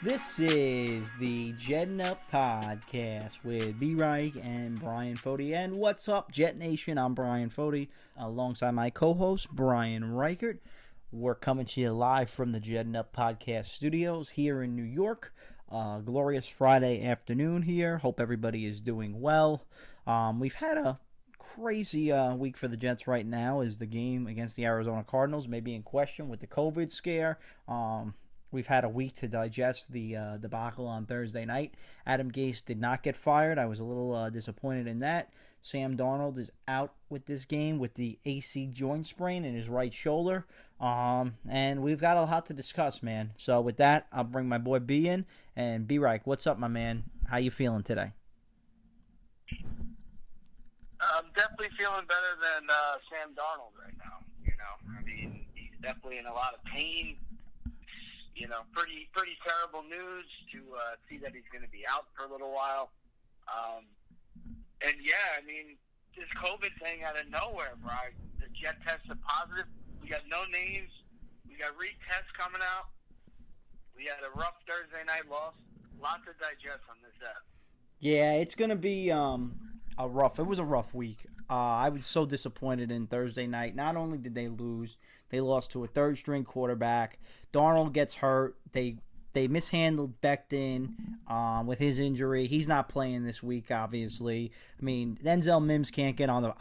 This is the Jetting Up Podcast with B-Reich and Bryan Foti. And what's up, Jet Nation? I'm Bryan Foti alongside my co-host, Bryan Reichert. We're coming to you live from the Jetting Up Podcast studios here in New York. Glorious Friday afternoon here. Hope everybody is doing well. We've had a crazy week for the Jets right now as the game against the Arizona Cardinals may be in question with the COVID scare. We've had a week to digest the debacle on Thursday night. Adam Gase did not get fired. I was a little disappointed in that. Sam Darnold is out with this game with the AC joint sprain in his right shoulder. And we've got a lot to discuss, man. So with that, I'll bring my boy B in. And B-Reich, what's up, my man? How you feeling today? I'm definitely feeling better than Sam Darnold right now. You know, I mean, he's definitely in a lot of pain. You know, pretty terrible news to see that he's going to be out for a little while. And yeah, I mean, this COVID thing out of nowhere, Brian. The Jet tested positive. We got no names. We got retests coming out. We had a rough Thursday night loss. Lots to digest on this app. Yeah, it's going to be it was a rough week. I was so disappointed in Thursday night. Not only did they lose, they lost to a third-string quarterback. Darnold gets hurt. They mishandled Becton with his injury. He's not playing this week, obviously. I mean, Denzel Mims can't get on the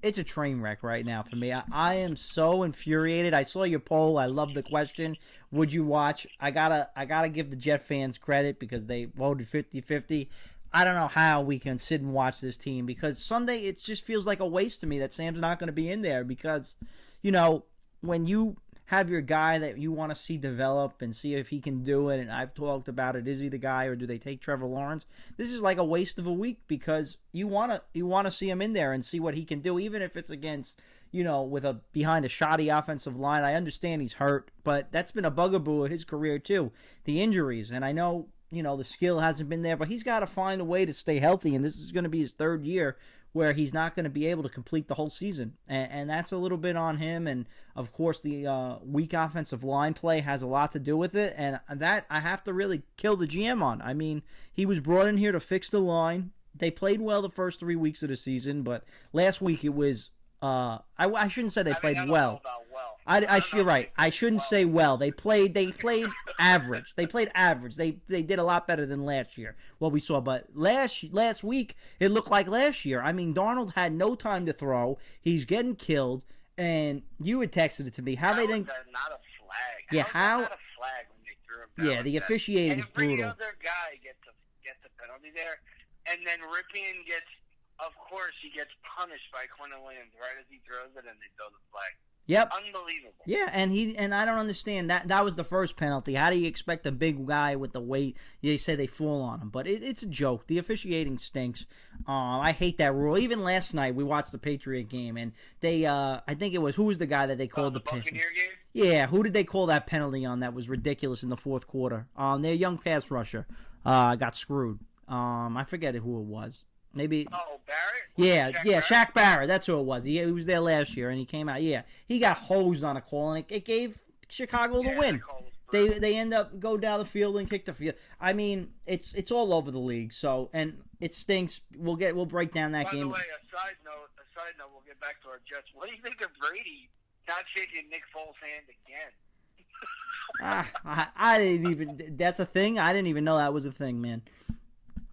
it's a train wreck right now for me. I am so infuriated. I saw your poll. I love the question. Would you watch? I gotta give the Jet fans credit because they voted 50-50. I don't know how we can sit and watch this team because Sunday it just feels like a waste to me that Sam's not going to be in there because, you know, when you have your guy that you want to see develop and see if he can do it, and I've talked about it, is he the guy or do they take Trevor Lawrence? This is like a waste of a week because you want to see him in there and see what he can do, even if it's against, you know, with behind a shoddy offensive line. I understand he's hurt, but that's been a bugaboo of his career too, the injuries, and I know, you know, the skill hasn't been there, but he's got to find a way to stay healthy, and this is going to be his third year where he's not going to be able to complete the whole season, and that's a little bit on him, and of course the weak offensive line play has a lot to do with it, and that I have to really kill the GM on. I mean, he was brought in here to fix the line. They played well the first 3 weeks of the season, but last week it was I shouldn't say they played well. You're right. I shouldn't say well. They played average. They played average. They did a lot better than last year, what we saw. But last week, it looked like last year. I mean, Darnold had no time to throw. He's getting killed. And you had texted it to me. How they didn't. Not a flag. Yeah, how? Not a flag when they threw him down. Yeah, the officiating is brutal. Every other guy gets a penalty there. And then Ripien gets, of course, he gets punished by Quentin Williams right as he throws it, and they throw the flag. Yep. Unbelievable. Yeah, and I don't understand that. That was the first penalty. How do you expect a big guy with the weight? They say they fall on him, but it's a joke. The officiating stinks. I hate that rule. Even last night we watched the Patriot game, and they I think it was who was the guy that they called the Buccaneer game? Yeah, who did they call that penalty on? That was ridiculous in the fourth quarter. Their young pass rusher got screwed. I forget who it was. Maybe. Oh, Barrett? Yeah, Shaq Barrett. That's who it was. He was there last year, and he came out. Yeah, he got hosed on a call, and it gave Chicago the win. They end up go down the field and kick the field. I mean, it's all over the league. So, and it stinks. We'll break down that game. By the way, a side note. We'll get back to our Jets. What do you think of Brady not shaking Nick Foles' hand again? I didn't even. That's a thing. I didn't even know that was a thing, man.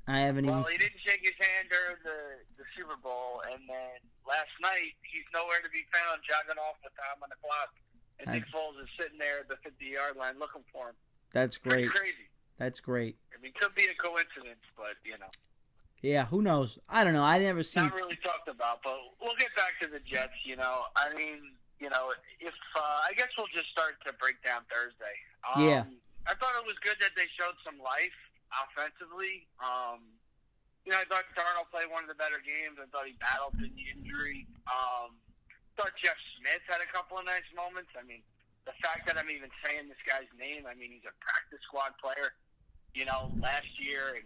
I haven't even. Well, he didn't shake his hand during the Super Bowl, and then last night he's nowhere to be found, jogging off with time on the clock, and Nick Foles is sitting there at the 50-yard line looking for him. That's great. Pretty crazy. That's great. I mean, could be a coincidence, but you know. Yeah, who knows? I don't know. I never seen. Not really talked about, but we'll get back to the Jets. You know, I mean, you know, if I guess we'll just start to break down Thursday. Yeah. I thought it was good that they showed some life offensively. You know, I thought Darnold played one of the better games. I thought he battled through the injury. Thought Jeff Smith had a couple of nice moments. I mean, the fact that I'm even saying this guy's name, I mean, he's a practice squad player, you know, last year and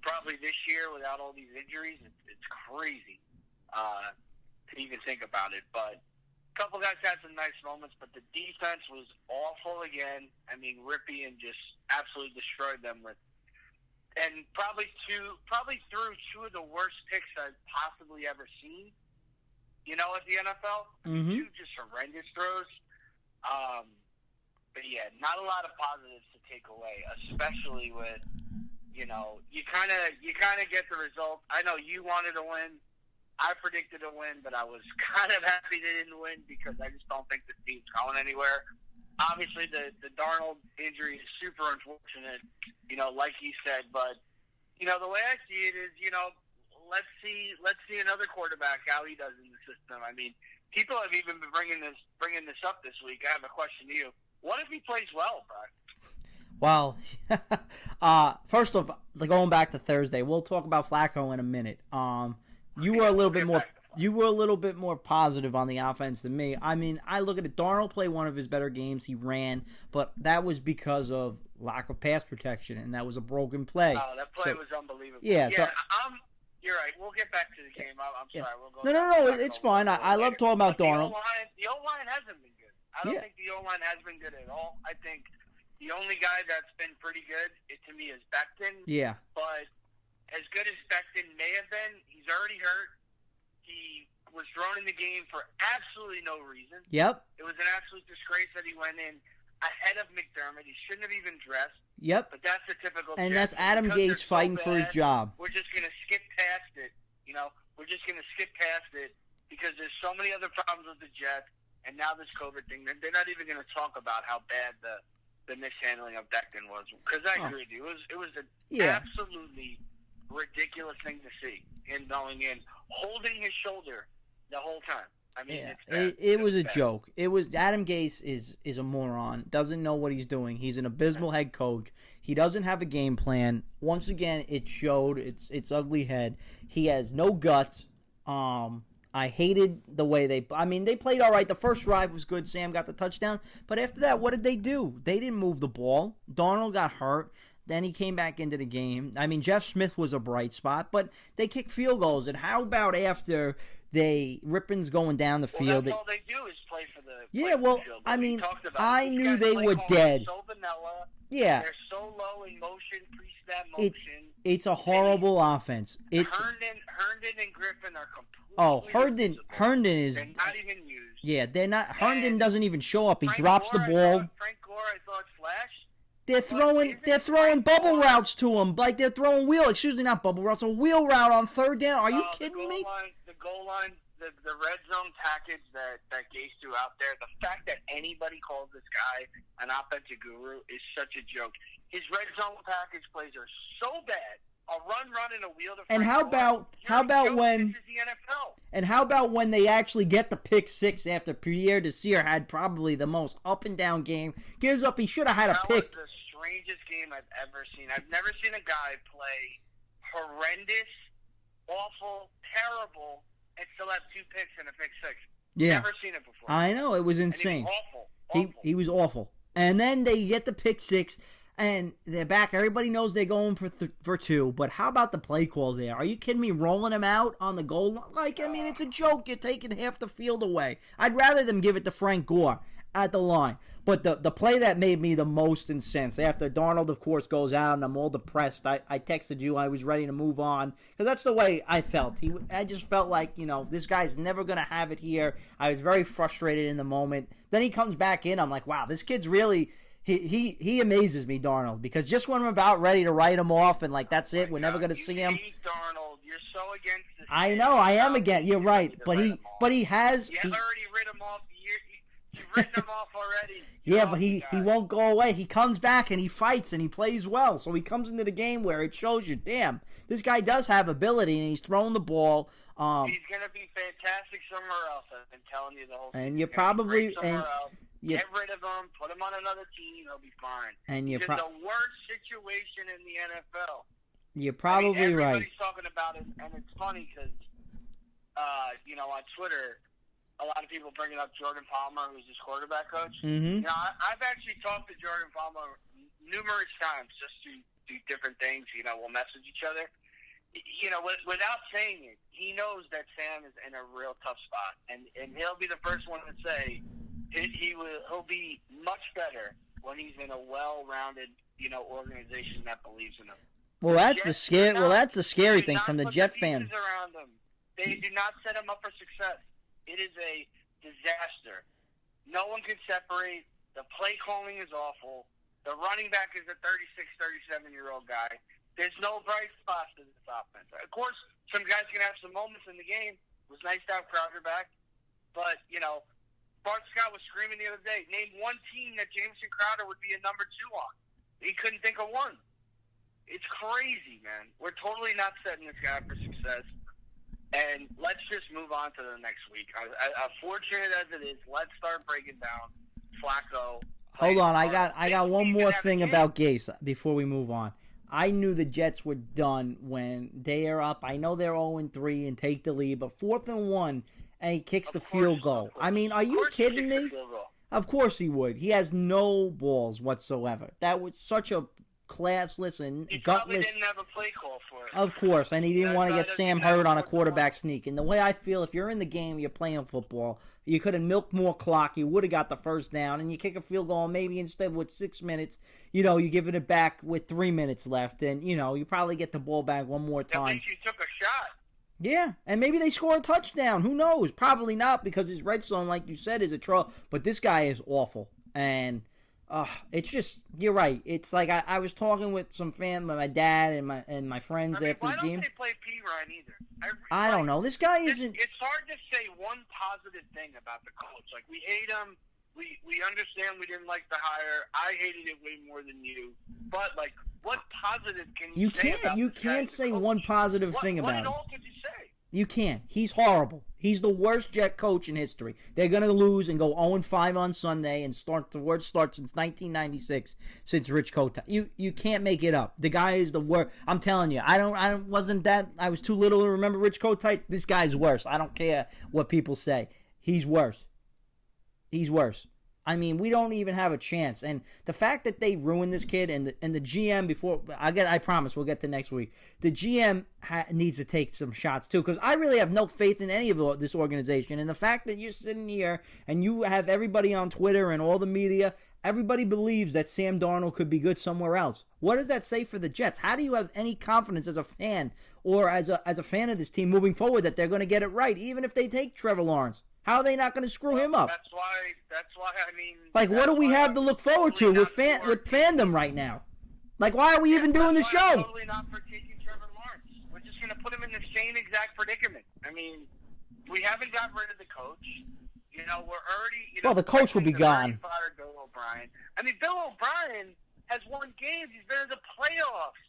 probably this year without all these injuries. It's crazy to even think about it. But couple guys had some nice moments, but the defense was awful again. I mean, Ripien just absolutely destroyed them and probably threw two of the worst picks I've possibly ever seen. At the NFL, two just horrendous throws. But yeah, not a lot of positives to take away, especially with you kind of get the result. I know you wanted to win. I predicted a win, but I was kind of happy they didn't win because I just don't think the team's going anywhere. Obviously, the Darnold injury is super unfortunate, like he said. But, the way I see it is, let's see another quarterback, how he does in the system. I mean, people have even been bringing this up this week. I have a question to you. What if he plays well, Bryan? Well, first off, going back to Thursday, we'll talk about Flacco in a minute. You were a little bit more positive on the offense than me. I mean, I look at it. Darnold played one of his better games. He ran, but that was because of lack of pass protection, and that was a broken play. Oh, that play was unbelievable. Yeah, you're right. We'll get back to the game. I'm sorry. We'll go. No, it's fine. I love talking about Darnold. The O-line hasn't been good. I don't think the O-line has been good at all. I think the only guy that's been pretty good, to me, is Becton. Yeah. But as good as Becton may have been, he's already hurt. He was thrown in the game for absolutely no reason. Yep. It was an absolute disgrace that he went in ahead of McDermott. He shouldn't have even dressed. Yep. But that's a typical And Jets. that's Adam Gase fighting for his job. We're just going to skip past it. We're just going to skip past it because there's so many other problems with the Jets. And now this COVID thing, they're not even going to talk about how bad the mishandling of Becton was. Because I agree with you. It was an absolutely ridiculous thing to see. Him going in, holding his shoulder the whole time. I mean, it was a joke. It was Adam Gase is a moron. Doesn't know what he's doing. He's an abysmal head coach. He doesn't have a game plan. Once again, it showed its ugly head. He has no guts. I hated the way they played all right. The first drive was good. Sam got the touchdown. But after that, what did they do? They didn't move the ball. Darnold got hurt. Then he came back into the game. I mean, Jeff Smith was a bright spot, but they kicked field goals. And how about after Rippon's going down the field? That's all they do is play for the field goal. I mean, I knew they were dead. So vanilla. Yeah. They're so low in motion, pre-snap motion. It's a horrible offense. Herndon and Griffin are completely Herndon is... They're not even used. Yeah, they're not... Herndon doesn't even show up. He drops the ball. Frank Gore, I thought, flashed. They're throwing bubble routes to him, like they're throwing not bubble routes, a wheel route on third down. Are you kidding me? The goal line, the red zone package that Gase threw out there, the fact that anybody calls this guy an offensive guru is such a joke. His red zone package plays are so bad. A run, and a wheel to and how about when? This is the NFL. And how about when they actually get the pick six after Pierre Desir had probably the most up and down game? Gives up. He should have had a pick. That was the strangest game I've ever seen. I've never seen a guy play horrendous, awful, terrible, and still have two picks and a pick six. Yeah. Never seen it before. I know, it was insane. And he was awful. He was awful. And then they get the pick six. And they're back. Everybody knows they're going for two. But how about the play call there? Are you kidding me? Rolling him out on the goal line? It's a joke. You're taking half the field away. I'd rather them give it to Frank Gore at the line. But the play that made me the most incensed, after Darnold, of course, goes out and I'm all depressed, I texted you. I was ready to move on. Because that's the way I felt. I just felt like, this guy's never going to have it here. I was very frustrated in the moment. Then he comes back in. I'm like, wow, this kid's really... He amazes me, Darnold, because just when I'm about ready to write him off and that's it, we're never going to see him. You hate Darnold. You're so against this. I know, I am against. You're right, but he has. You already writ him off. You've written him off already. Yeah, but he won't go away. He comes back and he fights and he plays well. So he comes into the game where it shows you, damn, this guy does have ability and he's throwing the ball. He's going to be fantastic somewhere else. I've been telling you the whole season. And you're probably get rid of him, put him on another team, he'll be fine. And you're the worst situation in the NFL. You're probably right. Everybody's talking about it, and it's funny because, on Twitter, a lot of people bringing up Jordan Palmer, who's his quarterback coach. Mm-hmm. I've actually talked to Jordan Palmer numerous times just to do different things. We'll message each other. without saying it, he knows that Sam is in a real tough spot, and he'll be the first one to say he'll be much better when he's in a well-rounded, organization that believes in him. Well, that's the scary thing from the Jet fan. Around him. They do not set him up for success. It is a disaster. No one can separate. The play calling is awful. The running back is a 36, 37-year-old guy. There's no bright spots to this offense. Of course, some guys can have some moments in the game. It was nice to have Crowder back. But, Bart Scott was screaming the other day, name one team that Jamison Crowder would be a number 2 on. He couldn't think of one. It's crazy, man. We're totally not setting this guy up for success. And let's just move on to the next week. Unfortunate as it is, let's start breaking down Flacco. Hold on, I got one more thing about Gase before we move on. I knew the Jets were done when they are up. I know they're 0-3 and take the lead, but 4th and 1, and he kicks the field goal. I mean, are you kidding me? Of course he would. He has no balls whatsoever. That was such a classless and he gutless. He didn't have a play call for it. Of course, and he didn't want to get Sam hurt on a quarterback sneak. And the way I feel, if you're in the game, you're playing football, you could have milked more clock, you would have got the first down, and you kick a field goal, and maybe instead with 6 minutes, you give it back with 3 minutes left, and, you probably get the ball back one more time. At least you took a shot. Yeah, and maybe they score a touchdown. Who knows? Probably not, because his red zone, like you said, is a trouble. But this guy is awful, and it's just, you're right. It's like I was talking with some my dad and my friends after the game. Why don't they play P-Ryan either? I don't know. This guy isn't. It's hard to say one positive thing about the coach. Like, we hate him. We understand we didn't like the hire. I hated it way more than you. But, like, what positive can you say about You can't say one positive thing about him. What at all could you say? You can't. He's horrible. He's the worst Jet coach in history. They're going to lose and go 0-5 on Sunday and the worst start since 1996, since Rich Kota. You can't make it up. The guy is the worst. I'm telling you. I was too little to remember Rich Kota. This guy's worse. I don't care what people say. He's worse. He's worse. I mean, we don't even have a chance. And the fact that they ruined this kid and the GM before, I promise we'll get to next week. The GM needs to take some shots too, because I really have no faith in any of this organization. And the fact that you're sitting here and you have everybody on Twitter and all the media, everybody believes that Sam Darnold could be good somewhere else. What does that say for the Jets? How do you have any confidence as a fan or as a fan of this team moving forward that they're going to get it right, even if they take Trevor Lawrence? How are they not going to screw him up? That's why I mean. Like, what do we have to look forward to with fandom right now? Like, why are we even doing the show? I'm totally not for taking Trevor Lawrence. We're just going to put him in the same exact predicament. I mean, we haven't got rid of the coach. We're already. Well, the coach will be gone. Fired Bill O'Brien. I mean, Bill O'Brien has won games. He's been in the playoffs.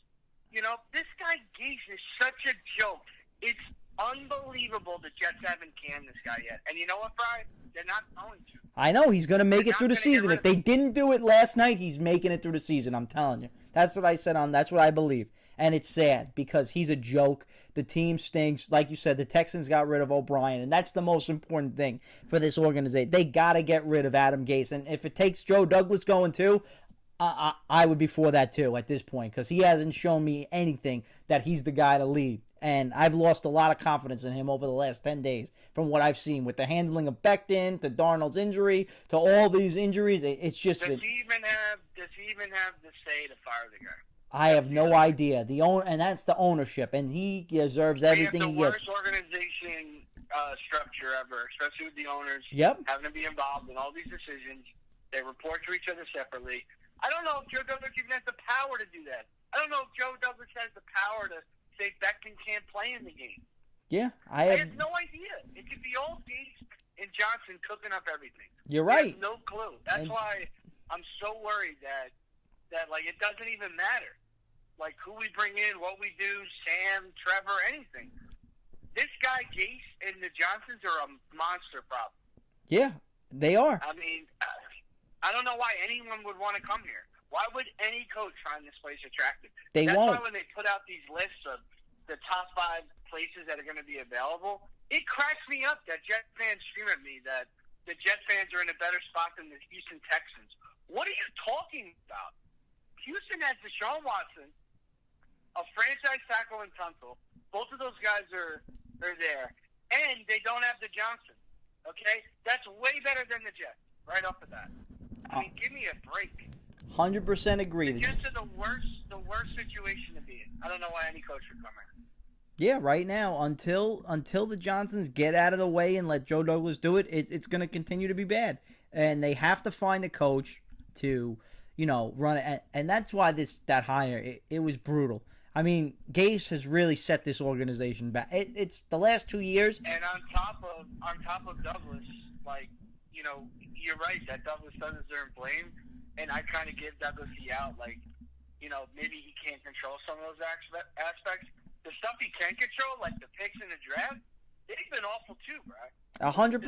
This guy Gase is such a joke. It's unbelievable the Jets haven't canned this guy yet. And you know what, Bryan? They're not going to. I know. He's going to make it through the season. If they didn't do it last night, he's making it through the season. I'm telling you. That's what I said that's what I believe. And it's sad because he's a joke. The team stinks. Like you said, the Texans got rid of O'Brien, and that's the most important thing for this organization. They got to get rid of Adam Gase. And if it takes Joe Douglas going too, I would be for that too at this point, because he hasn't shown me anything that he's the guy to lead. And I've lost a lot of confidence in him over the last 10 days from what I've seen with the handling of Becton, to Darnold's injury, to all these injuries. It's just... Does he even have the say to fire the guy? I have no idea. And that's the ownership, and he deserves everything he gets. We have the worst organization structure ever, especially with the owners having to be involved in all these decisions. They report to each other separately. I don't know if Joe Douglas even has the power to do that. I don't know if Joe Douglas has the power to say Becton can't play in the game. Yeah, I have no idea. It could be all Gase and Johnson cooking up everything. You're right. No clue. That's why I'm so worried that like it doesn't even matter. Like who we bring in, what we do, Sam, Trevor, anything. This guy Gase and the Johnsons are a monster problem. Yeah, they are. I mean, I don't know why anyone would want to come here. Why would any coach find this place attractive? That's why when they put out these lists of the top 5 places that are going to be available, it cracks me up that Jet fans scream at me that the Jet fans are in a better spot than the Houston Texans. What are you talking about? Houston has Deshaun Watson, a franchise tackle in Tunsil, Both of those guys are there. And they don't have the Johnson. Okay? That's way better than the Jets, right off the bat. I mean, give me a break. 100% agree. The Jets are the worst situation to be in. I don't know why any coach would come in. Yeah, right now, until the Johnsons get out of the way and let Joe Douglas do it, it's going to continue to be bad. And they have to find a coach to, run it. And that's why that hire, it was brutal. I mean, Gase has really set this organization back. It's the last 2 years. And on top of Douglas, you're right that Douglas doesn't deserve blame. And I kind of give Douglas the out, maybe he can't control some of those aspects. The stuff he can control, like the picks in the draft, they've been awful too, bro. 100%.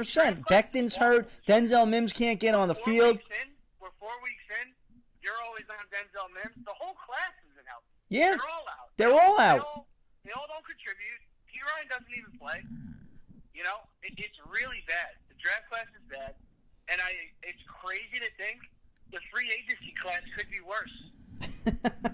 Becton's hurt. Denzel Mims can't get on the field. We're 4 weeks in. You're always on Denzel Mims. The whole class isn't out. Yeah. They're all out. They're all out. They all don't contribute. P. Ryan doesn't even play. It's really bad. The draft class is bad. And it's crazy to think the free agency class could be worse.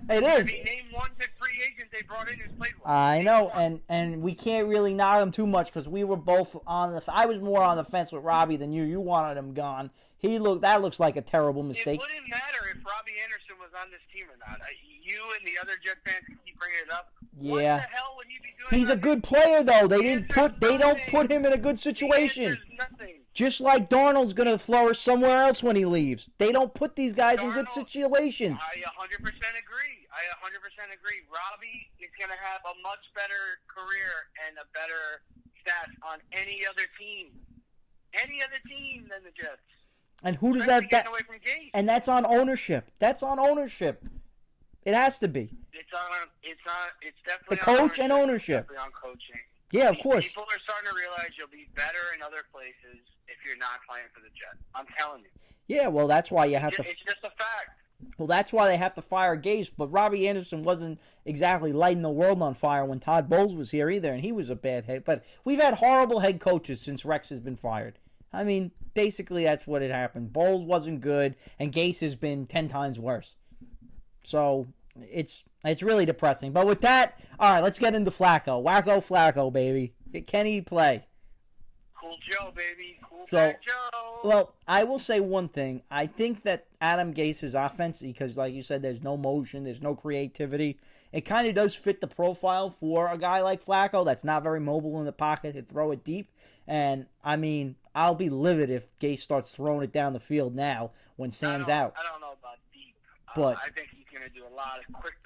It is. I mean, name one good free agent they brought in who's played well. I know, and we can't really knock him too much because we were both on the. I was more on the fence with Robbie than you. You wanted him gone. That looks like a terrible mistake. It wouldn't matter if Robbie Anderson was on this team or not. You and the other Jet fans keep bringing it up. Yeah. What the hell would he be doing? He's a good player though. They don't put him in a good situation. Nothing. Just like Darnold's going to flourish somewhere else when he leaves. They don't put these guys in good situations. I 100% agree. Robbie is going to have a much better career and a better stats on any other team than the Jets. And who does that? Away from Gase. And that's on ownership. It has to be. It's definitely the coach and ownership. Definitely on coaching. Yeah, of course. People are starting to realize you'll be better in other places if you're not playing for the Jets. I'm telling you. Yeah, well, that's why you have to. It's just a fact. Well, that's why they have to fire Gase. But Robbie Anderson wasn't exactly lighting the world on fire when Todd Bowles was here either, and he was a bad head. But we've had horrible head coaches since Rex has been fired. I mean, basically that's what had happened. Bowles wasn't good, and Gase has been 10 times worse. So it's really depressing. But with that, all right, let's get into Flacco. Flacco, baby. Can he play? Cool Joe, baby. Cool Joe. Well, I will say one thing. I think that Adam Gase's offense, because like you said, there's no motion, there's no creativity. It kind of does fit the profile for a guy like Flacco that's not very mobile in the pocket to throw it deep. And, I mean, I'll be livid if Gase starts throwing it down the field now when Sam's out. I don't know about deep. But I think he's going to do a lot of quick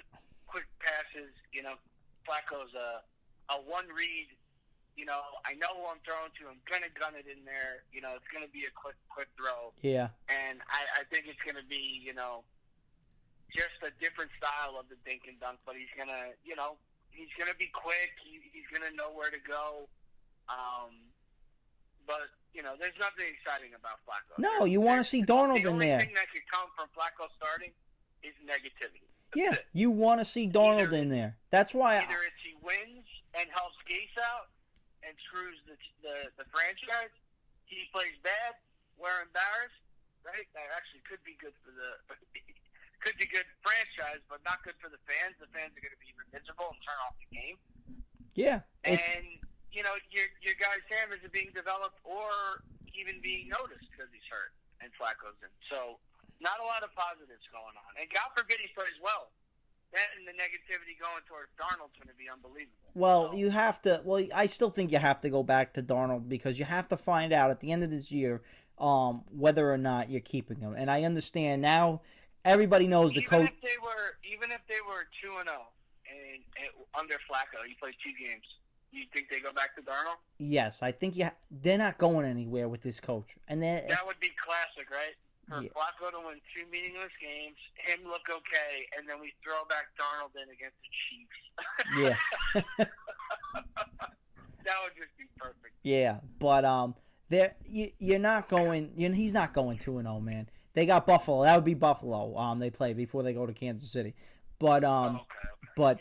passes. Flacco's a one-read. I know who I'm throwing to. I'm going to gun it in there. It's going to be a quick throw. Yeah. And I think it's going to be, just a different style of the dink and dunk. But he's going to, he's going to be quick. He's going to know where to go. But, there's nothing exciting about Flacco. No, you want to see Darnold in there. The only thing that could come from Flacco starting is negativity. Yeah, you want to see Darnold in there. That's why. Either it's he wins and helps Gase out and screws the franchise. He plays bad. We're embarrassed, right? That actually could be good for could be good franchise, but not good for the fans. The fans are going to be miserable and turn off the game. Yeah. And your guy Sam isn't being developed or even being noticed because he's hurt and Flacco's in. So not a lot of positives going on. And God forbid he plays well. Then the negativity going towards Darnold's going to be unbelievable. Well, you have to. Well, I still think you have to go back to Darnold because you have to find out at the end of this year whether or not you're keeping him. And I understand now. Everybody knows the coach. Even if they were 2-0 and under Flacco, he plays 2 games. You think they go back to Darnold? Yes, I think they're not going anywhere with this coach. And that would be classic, right? For Flacco to win 2 meaningless games, him look okay, and then we throw back Darnold in against the Chiefs. Yeah. That would just be perfect. Yeah, but you're not going. He's not going 2-0, man. They got Buffalo. That would be Buffalo. They play before they go to Kansas City. But okay. But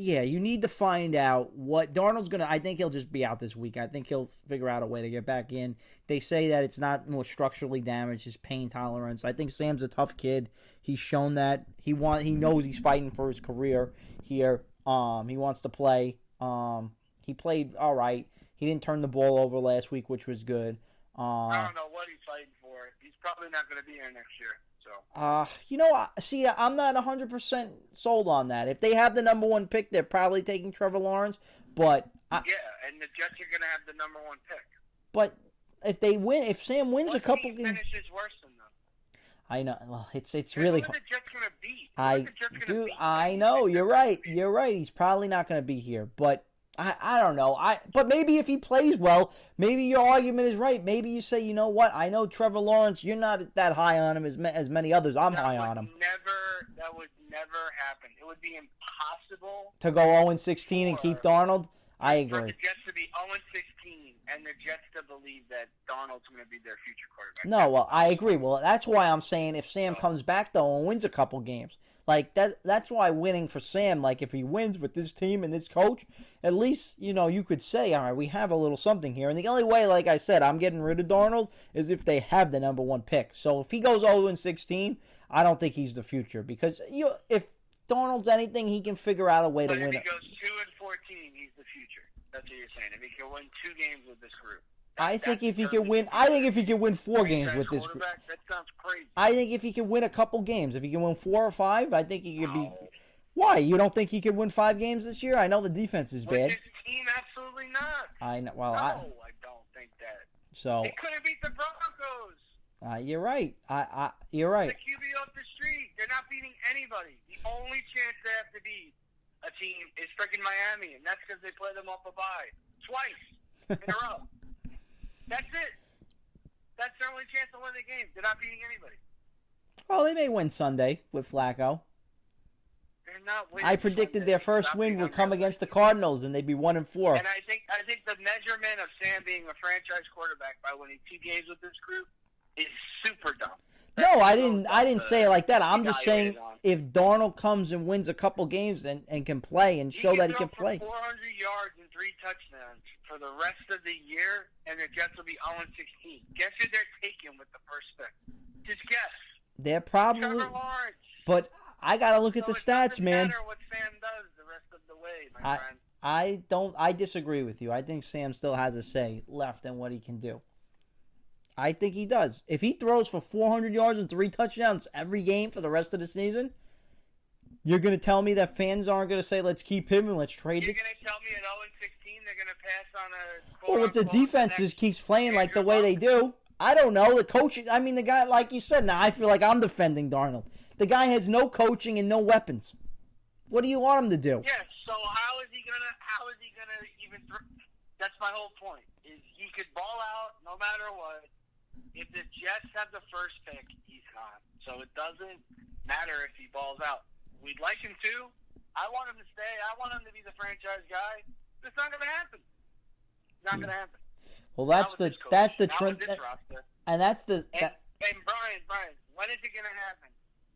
Yeah, you need to find out what Darnold's going to. I think he'll just be out this week. I think he'll figure out a way to get back in. They say that it's not more structurally damaged, his pain tolerance. I think Sam's a tough kid. He's shown that he knows he's fighting for his career here. He wants to play. He played all right. He didn't turn the ball over last week, which was good. I don't know what he's fighting for. He's probably not going to be here next year. See, I'm not 100% sold on that. If they have the number one pick, they're probably taking Trevor Lawrence. But and the Jets are going to have the number one pick. But if Sam wins a couple games, finishes worse than them. I know. Well, it's really hard. Who are the Jets going to beat? I know. You're right. He's probably not going to be here. But I don't know. But maybe if he plays well, maybe your argument is right. Maybe you say, you know what? I know Trevor Lawrence. You're not that high on him as many others. I'm high on him. That would never happen. It would be impossible to go 0-16 and keep Darnold. I agree. For the Jets to be 0-16 and the Jets to believe that Darnold's going to be their future quarterback. No, well, I agree. Well, that's why I'm saying if Sam comes back though and wins a couple games. Like that's why winning for Sam, like if he wins with this team and this coach, at least, you could say, all right, we have a little something here. And the only way, like I said, I'm getting rid of Darnold is if they have the number one pick. So if he goes 0-16, I don't think he's the future because if Darnold's anything, he can figure out a way to win it. If he goes 2-14, he's the future. That's what you're saying. If he can win 2 games with this group. I think if he can win 4 games with this group. That sounds crazy. I think if he can win a couple games, if he can win 4 or 5, I think he could be. Why? You don't think he could win 5 games this year? I know the defense is bad. With this team, absolutely not. I know. Well, I don't think that. So they couldn't beat the Broncos. You're right. You're right. The QB off the street. They're not beating anybody. The only chance they have to beat a team is freaking Miami, and that's because they play them off a bye twice in a row. That's it. That's their only chance to win the game. They're not beating anybody. Well, they may win Sunday with Flacco. They're not winning. I predicted their first win would come against the Cardinals, and they'd be 1-4. And I think the measurement of Sam being a franchise quarterback by winning 2 games with this group is super dumb. No, I didn't say it like that. I'm just saying if Darnold comes and wins a couple games and can play and show that he can play. 400 yards and 3 touchdowns for the rest of the year, and the Jets will be 0-16. Guess who they're taking with the first pick? Just guess. They're probably. Trevor Lawrence. But I gotta look at the stats, man. It doesn't matter what Sam does the rest of the way, my friend. I disagree with you. I think Sam still has a say left in what he can do. I think he does. If he throws for 400 yards and 3 touchdowns every game for the rest of the season, you're going to tell me that fans aren't going to say, let's keep him and let's trade this? You're going to tell me at 0-16 they're going to pass on a... Well, if the defense just keeps playing like the way they do, I don't know. The coach, the guy, like you said, now I feel like I'm defending Darnold. The guy has no coaching and no weapons. What do you want him to do? Yeah, so how is he going to even... That's my whole point, is he could ball out no matter what. If the Jets have the first pick, he's gone. So it doesn't matter if he balls out. We'd like him to. I want him to stay. I want him to be the franchise guy. It's not going to happen. Not going to happen. Well, that's the trend. And that's the. And Bryan, when is it going to happen?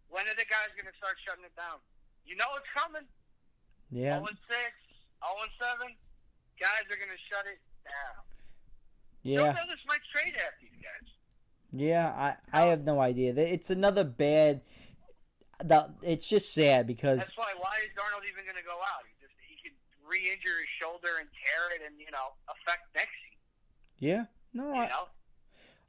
When are the guys going to start shutting it down? You know it's coming. Yeah. 0-6, 0-7. Guys are going to shut it down. Yeah. Those others might trade after these guys. Yeah, I have no idea. It's another bad. It's just sad because. That's why is Darnold even going to go out? He could re-injure his shoulder and tear it, and affect next season. Yeah, no,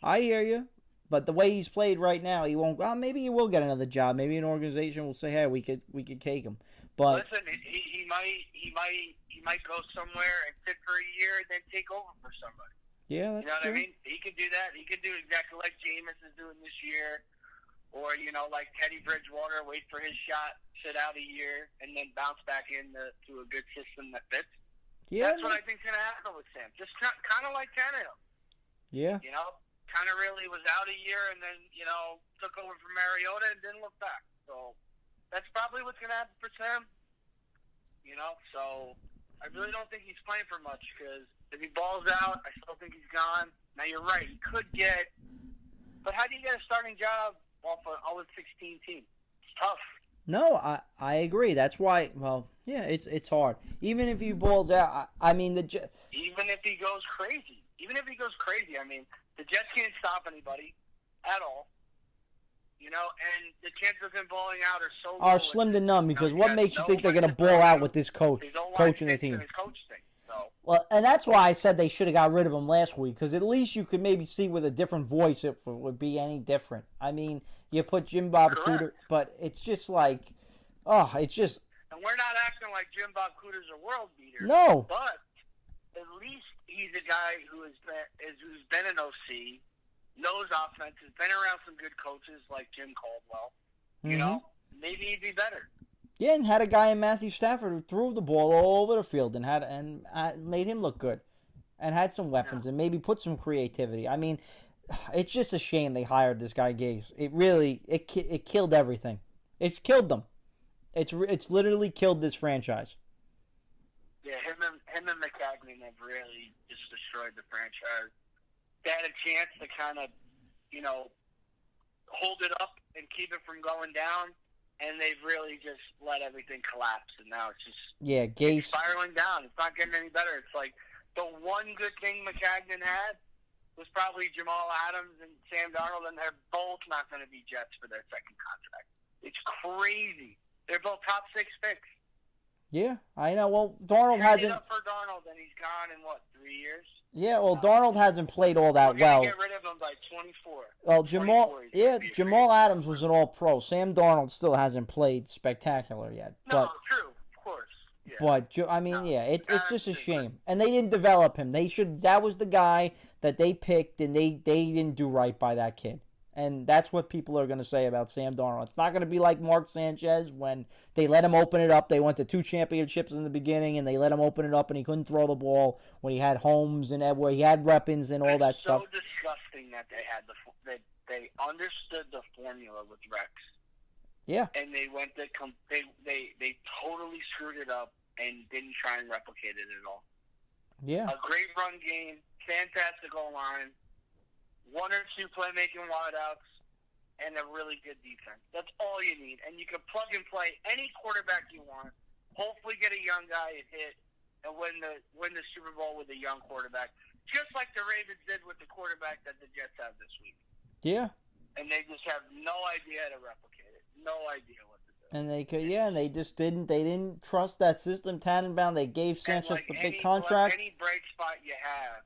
I hear you. But the way he's played right now, he won't. Well, maybe he will get another job. Maybe an organization will say, "Hey, we could take him." But listen, he might go somewhere and sit for a year and then take over for somebody. Yeah, that's what true. I mean? He could do that. He could do exactly like Jameis is doing this year. Or, like Teddy Bridgewater, wait for his shot, sit out a year, and then bounce back to a good system that fits. Yeah, that's what I think's going to happen with Sam. Just kind of like Tannehill. Yeah. Kind of really was out a year and then, took over from Mariota and didn't look back. So that's probably what's going to happen for Sam. So I really don't think he's playing for much because if he balls out, I still think he's gone. Now, you're right. He could but how do you get a starting job off an 0-16 team? It's tough. No, I agree. That's why. Well, yeah, it's hard. Even if he balls out, I mean Even if he goes crazy, I mean, the Jets can't stop anybody at all. You know, and the chances of him balling out are so are low. slim to none because you what got makes you think they're nobody going to to throw ball out to. with this coach His O-line coaching the stinks and team? his coach stinks. So. Well, and that's why I said they should have got rid of him last week because at least you could maybe see with a different voice if it would be any different. I mean, you put Jim Bob Cooter, but it's just like, it's just. And we're not acting like Jim Bob Cooter's a world beater. No. But at least he's a guy who's been an OC, knows offense, has been around some good coaches like Jim Caldwell. You know, maybe he'd be better. Yeah, and had a guy in Matthew Stafford who threw the ball all over the field and made him look good, and had some weapons and maybe put some creativity. I mean, it's just a shame they hired this guy Gase. It really it killed everything. It's killed them. It's literally killed this franchise. Yeah, him and McCagnon have really just destroyed the franchise. They had a chance to kind of, hold it up and keep it from going down, and they've really just let everything collapse, and now it's just Gase spiraling down. It's not getting any better. It's like the one good thing McCagnon had was probably Jamal Adams and Sam Darnold, and they're both not going to be Jets for their second contract. It's crazy. They're both top 6 picks. Yeah, I know. Well, Darnold hasn't. Up for Darnold, and he's gone in 3 years? Yeah, well, Darnold hasn't played all that well. Get rid of him by 24. Well, Jamal Adams was an All-Pro. Sam Darnold still hasn't played spectacular yet. No, true, of course. Yeah. But I mean, it's just a shame, and they didn't develop him. They should. That was the guy that they picked, and they didn't do right by that kid. And that's what people are going to say about Sam Darnold. It's not going to be like Mark Sanchez when they let him open it up. They went to 2 championships in the beginning, and they let him open it up, and he couldn't throw the ball when he had Holmes and where he had weapons and all that stuff. It's so disgusting that they had that they understood the formula with Rex. Yeah. And they went they totally screwed it up and didn't try and replicate it at all. Yeah. A great run game, fantastic O-line. 1 or 2 playmaking wideouts, and a really good defense. That's all you need. And you can plug and play any quarterback you want, hopefully get a young guy and hit, and win the Super Bowl with a young quarterback, just like the Ravens did with the quarterback that the Jets have this week. Yeah. And they just have no idea how to replicate it. No idea what to do. And they just didn't. They didn't trust that system. Tannenbaum. They gave Sanchez the big contract. Any bright spot you have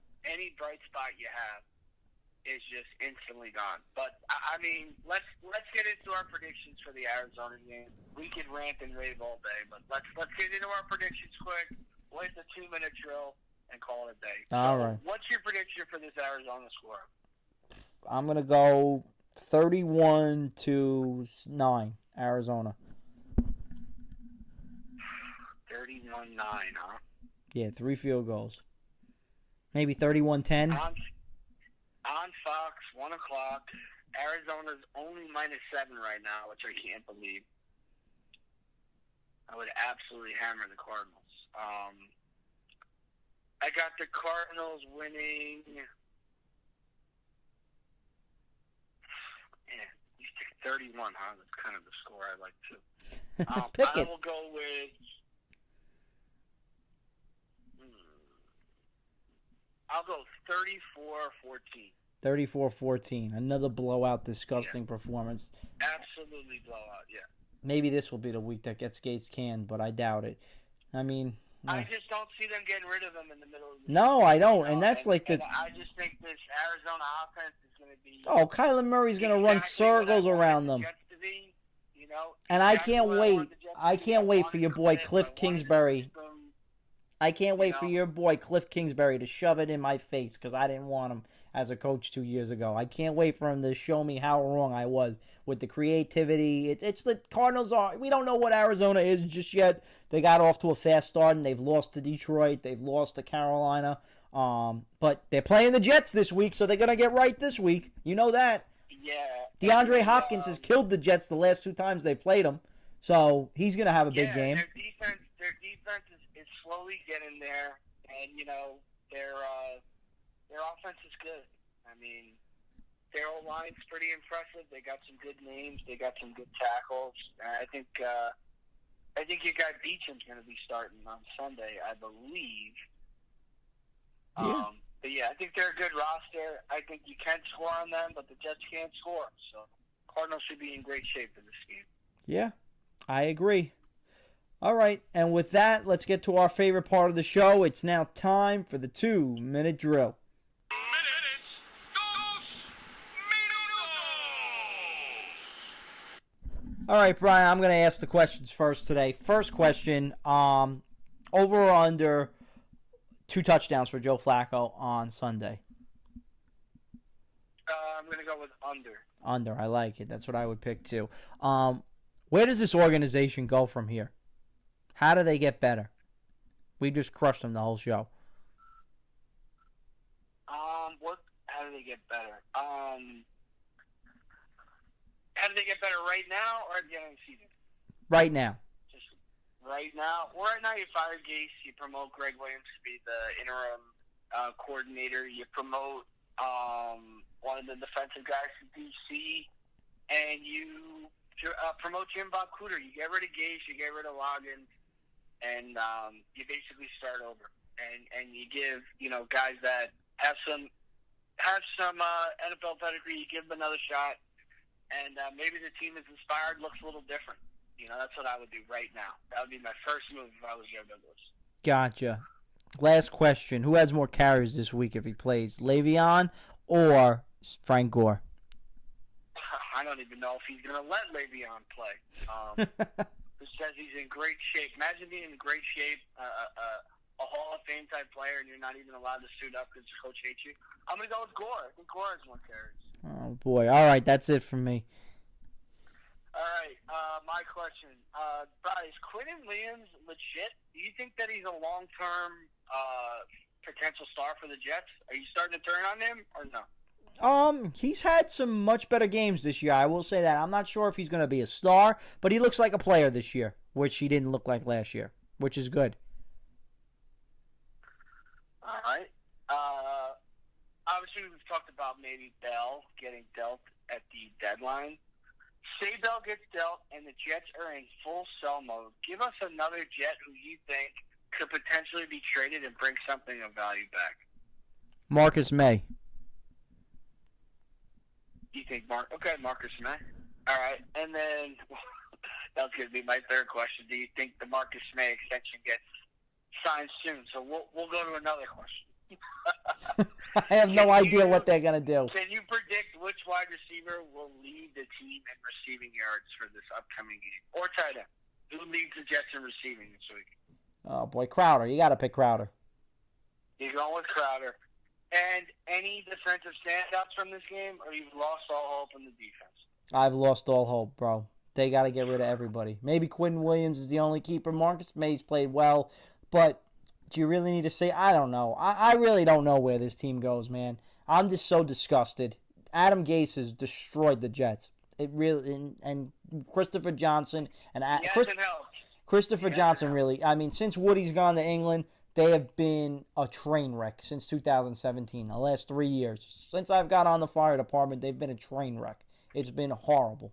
is just instantly gone. But I mean, let's get into our predictions for the Arizona game. We could rant and rave all day, but let's get into our predictions quick. We'll hit the 2-minute drill and call it a day. All right. What's your prediction for this Arizona score? I'm gonna go 31-9, Arizona. 31-9, huh? Yeah, 3 field goals. Maybe 31-10. On Fox, 1 o'clock. Arizona's only -7 right now, which I can't believe. I would absolutely hammer the Cardinals. I got the Cardinals winning. Yeah, you stick 31, huh? That's kind of the score I like too. I will go with. I'll go 34-14. 34-14. Another blowout, disgusting performance. Absolutely blowout, yeah. Maybe this will be the week that gets Gates canned, but I doubt it. I mean... I just don't see them getting rid of him in the middle of the No, I don't, and that's I just think this Arizona offense is going to be... Oh, Kyler Murray's going to run circles around them. And I can't wait. I can't wait for your boy Cliff Kingsbury. I can't wait for your boy Cliff Kingsbury to shove it in my face because I didn't want him as a coach 2 years ago. I can't wait for him to show me how wrong I was with the creativity. It's the Cardinals are. We don't know what Arizona is just yet. They got off to a fast start and they've lost to Detroit. They've lost to Carolina. But they're playing the Jets this week, so they're gonna get right this week. You know that. Yeah. DeAndre Hopkins has killed the Jets the last 2 times they played them, so he's gonna have a big game. Their defense is slowly getting there, and their offense is good. I mean, Their O-line's pretty impressive. They got some good names. They got some good tackles. I think your guy Beacham's going to be starting on Sunday, I believe. Yeah. But yeah, I think they're a good roster. I think you can score on them, but the Jets can't score. So Cardinals should be in great shape in this game. Yeah, I agree. All right, and with that, let's get to our favorite part of the show. It's now time for the 2-minute drill. All right, Brian, I'm going to ask the questions first today. First question, over or under 2 touchdowns for Joe Flacco on Sunday? I'm going to go with under. Under, I like it. That's what I would pick too. Where does this organization go from here? How do they get better? We just crushed them the whole show. How do they get better? How do they get better right now or at the end of the season? Right now. Just right now? Well, right now you fire Gase, you promote Greg Williams to be the interim coordinator, you promote one of the defensive guys from D.C., and you promote Jim Bob Cooter. You get rid of Gase, you get rid of Logan, and you basically start over. And you give, guys that have some NFL pedigree, you give them another shot, and maybe the team is inspired, looks a little different. That's what I would do right now. That would be my first move if I was Joe Douglas. Gotcha. Last question. Who has more carries this week if he plays? Le'Veon or Frank Gore? I don't even know if he's going to let Le'Veon play. Who says he's in great shape. Imagine being in great shape, a Hall of Fame type player, and you're not even allowed to suit up because your coach hates you. I'm going to go with Gore. I think Gore has more carries. Oh, boy. All right, that's it for me. All right, my question. Brian, is Quinton Williams legit? Do you think that he's a long-term potential star for the Jets? Are you starting to turn on him or no? He's had some much better games this year. I will say that. I'm not sure if he's going to be a star, but he looks like a player this year, which he didn't look like last year, which is good. All right. Obviously, we've talked about maybe Bell getting dealt at the deadline. Say Bell gets dealt and the Jets are in full sell mode. Give us another Jet who you think could potentially be traded and bring something of value back. Marcus May. You think Marcus May? All right, and then that was going to be my third question. Do you think the Marcus May extension gets signed soon? So we'll go to another question. I have no idea what they're going to do. Can you predict which wide receiver will lead the team in receiving yards for this upcoming game? Or tight end? Who leads the Jets in receiving this week? Oh, boy, Crowder. You got to pick Crowder. You're going with Crowder. And any defensive standouts from this game, or you've lost all hope in the defense? I've lost all hope, bro. They got to get rid of everybody. Maybe Quinton Williams is the only keeper. Marcus May's played well, but do you really need to say? I don't know. I really don't know where this team goes, man. I'm just so disgusted. Adam Gase has destroyed the Jets. It really and Christopher Johnson and Christopher Johnson really. I mean, since Woody's gone to England, they have been a train wreck since 2017. The last 3 years, since I've got on the fire department, they've been a train wreck. It's been horrible,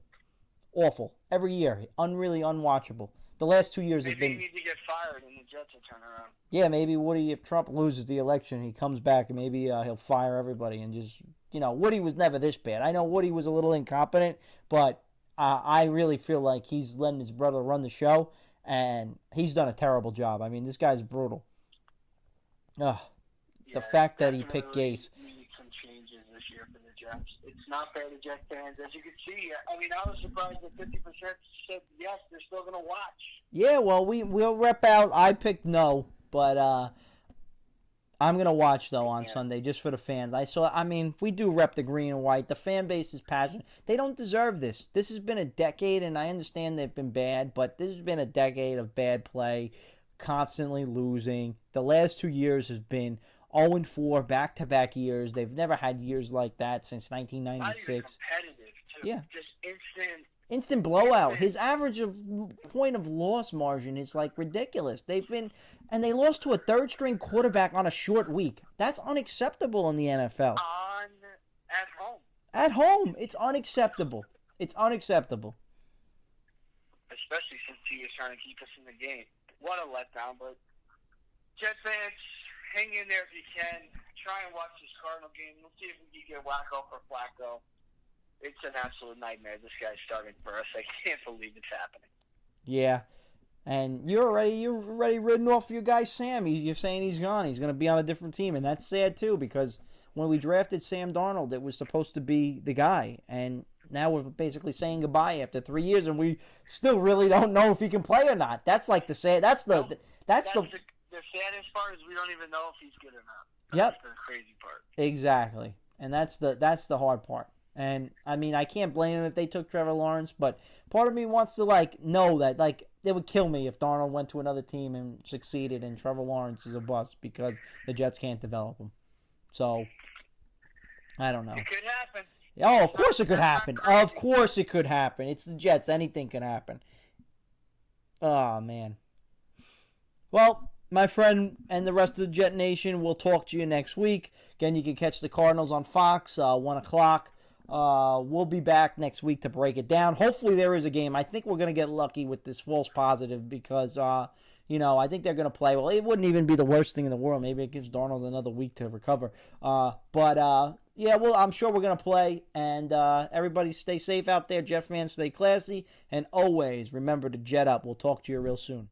awful every year, really unwatchable. The last 2 years have been. Maybe he need to get fired and the Jets will turn around. Yeah, maybe Woody, if Trump loses the election, he comes back and maybe he'll fire everybody and just, Woody was never this bad. I know Woody was a little incompetent, but I really feel like he's letting his brother run the show, and he's done a terrible job. I mean, this guy's brutal. Ugh. The fact that he picked Gase. We need some changes this year for the Jets. It's not fair to Jets fans. As you can see, I mean, I was surprised that 50% said yes, they're still going to watch. Yeah, well, we'll rep out. I picked no, but I'm going to watch, though, on Sunday, just for the fans. We do rep the green and white. The fan base is passionate. They don't deserve this. This has been a decade, and I understand they've been bad, but this has been a decade of bad play, constantly losing. The last 2 years has been 0-4 back-to-back years. They've never had years like that since 1996. Not even competitive, too. Yeah. Just instant blowout. His average of point of loss margin is like ridiculous. They lost to a third-string quarterback on a short week. That's unacceptable in the NFL. At home. At home, it's unacceptable. It's unacceptable. Especially since he was trying to keep us in the game. What a letdown, but Jet fans, hang in there if you can. Try and watch this Cardinal game. We'll see if we can get Wacko for Flacco. It's an absolute nightmare. This guy's starting for us. I can't believe it's happening. Yeah. And you're already ridden off your guy Sam. You're saying he's gone. He's going to be on a different team. And that's sad, too, because when we drafted Sam Darnold, it was supposed to be the guy. And now we're basically saying goodbye after 3 years, and we still really don't know if he can play or not. That's like the sad. That's the saddest part is we don't even know if he's good or not. That's the crazy part. Exactly. And that's the hard part. And, I mean, I can't blame him if they took Trevor Lawrence, but part of me wants to, know that, it would kill me if Darnold went to another team and succeeded and Trevor Lawrence is a bust because the Jets can't develop him. So, I don't know. It could happen. Oh, of course it could happen. Of course it could happen. It's the Jets. Anything can happen. Oh, man. Well, my friend and the rest of the Jet Nation, we'll talk to you next week. Again, you can catch the Cardinals on Fox, 1 o'clock. We'll be back next week to break it down. Hopefully there is a game. I think we're going to get lucky with this false positive because, I think they're going to play. Well, it wouldn't even be the worst thing in the world. Maybe it gives Darnold another week to recover. Yeah, well, I'm sure we're going to play. And everybody stay safe out there. Jet fans, stay classy. And always remember to jet up. We'll talk to you real soon.